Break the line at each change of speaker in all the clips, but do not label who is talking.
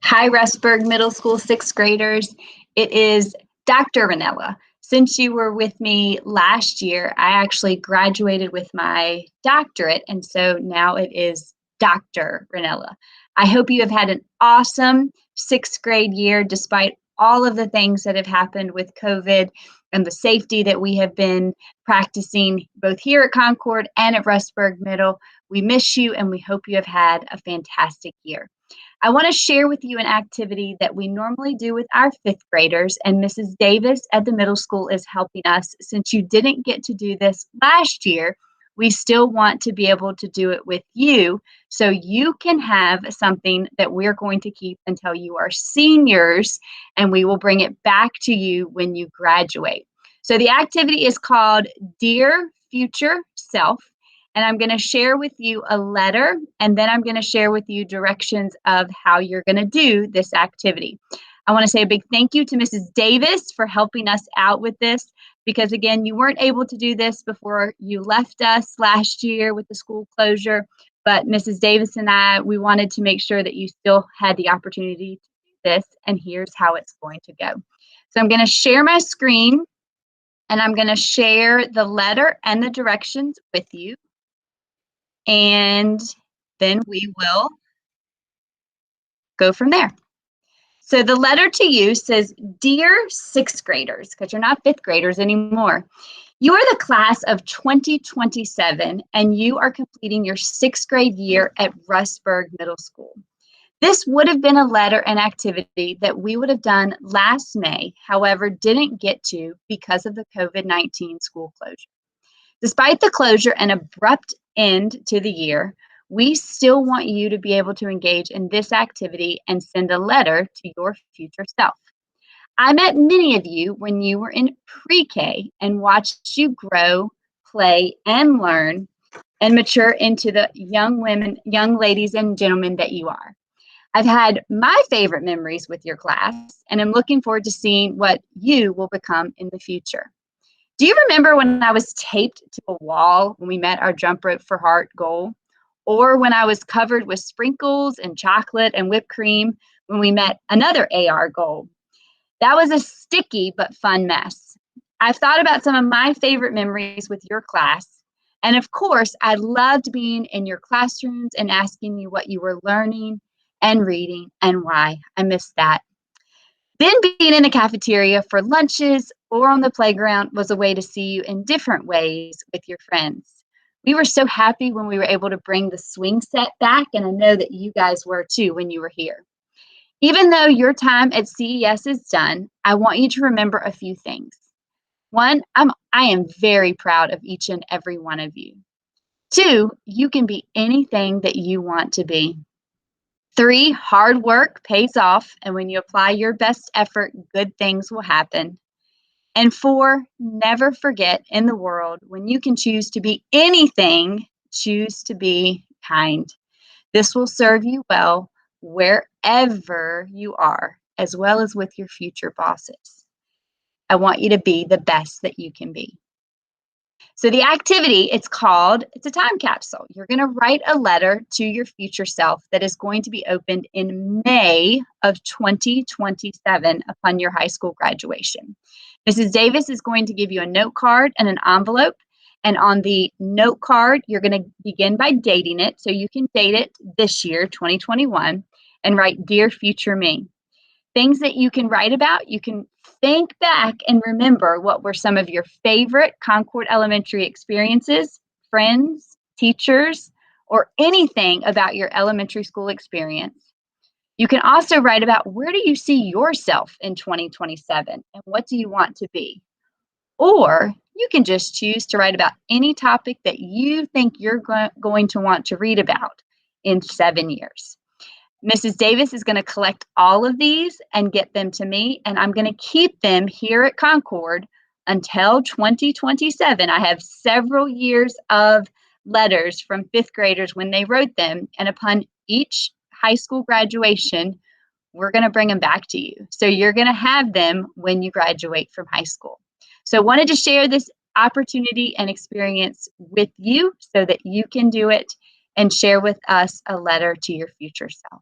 Hi, Rustburg Middle School sixth graders. It is Dr. Ranella. Since you were with me last year, I actually graduated with my doctorate, and so now it is Dr. Ranella. I hope you have had an awesome sixth grade year despite all of the things that have happened with COVID and the safety that we have been practicing both here at Concord and at Rustburg Middle. We miss you and we hope you have had a fantastic year. I want to share with you an activity that we normally do with our fifth graders, and Mrs. Davis at the middle school is helping us. Since you didn't get to do this last year, we still want to be able to do it with you so you can have something that we're going to keep until you are seniors, and we will bring it back to you when you graduate. So the activity is called Dear Future Self. And I'm going to share with you a letter, and then I'm going to share with you directions of how you're going to do this activity. I want to say a big thank you to Mrs. Davis for helping us out with this, because again, you weren't able to do this before you left us last year with the school closure, but Mrs. Davis and we wanted to make sure that you still had the opportunity to do this, and here's how it's going to go. So I'm going to share my screen, and I'm going to share the letter and the directions with you. And then we will go from there. So the letter to you says, Dear sixth graders, because you're not fifth graders anymore. You are the class of 2027, and you are completing your sixth grade year at Rustburg Middle School. This would have been a letter and activity that we would have done last May, however, didn't get to because of the COVID-19 school closure. Despite the closure and abrupt end to the year, we still want you to be able to engage in this activity and send a letter to your future self. I met many of you when you were in pre-K and watched you grow, play, and learn and mature into the young women, young ladies and gentlemen that you are. I've had my favorite memories with your class, and I'm looking forward to seeing what you will become in the future. Do you remember when I was taped to a wall when we met our Jump Rope for Heart goal? Or when I was covered with sprinkles and chocolate and whipped cream when we met another AR goal? That was a sticky but fun mess. I've thought about some of my favorite memories with your class. And of course, I loved being in your classrooms and asking you what you were learning and reading and why. I missed that. Then being in the cafeteria for lunches or on the playground was a way to see you in different ways with your friends. We were so happy when we were able to bring the swing set back, and I know that you guys were too when you were here. Even though your time at CES is done, I want you to remember a few things. One, I am very proud of each and every one of you. Two, you can be anything that you want to be. Three, hard work pays off, and when you apply your best effort, good things will happen. And four, never forget in the world when you can choose to be anything, choose to be kind. This will serve you well wherever you are, as well as with your future bosses. I want you to be the best that you can be. So the activity, it's a time capsule. You're going to write a letter to your future self that is going to be opened in May of 2027 upon your high school graduation. Mrs. Davis is going to give you a note card and an envelope. And on the note card, you're going to begin by dating it. So you can date it this year, 2021, and write, Dear Future Me. Things that you can write about, you can think back and remember what were some of your favorite Concord Elementary experiences, friends, teachers, or anything about your elementary school experience. You can also write about where do you see yourself in 2027 and what do you want to be? Or you can just choose to write about any topic that you think you're going to want to read about in 7 years. Mrs. Davis is going to collect all of these and get them to me, and I'm going to keep them here at Concord until 2027. I have several years of letters from fifth graders when they wrote them, and upon each high school graduation, we're going to bring them back to you. So you're going to have them when you graduate from high school. So I wanted to share this opportunity and experience with you so that you can do it and share with us a letter to your future self.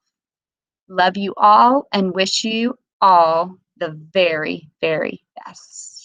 Love you all and wish you all the very, very best.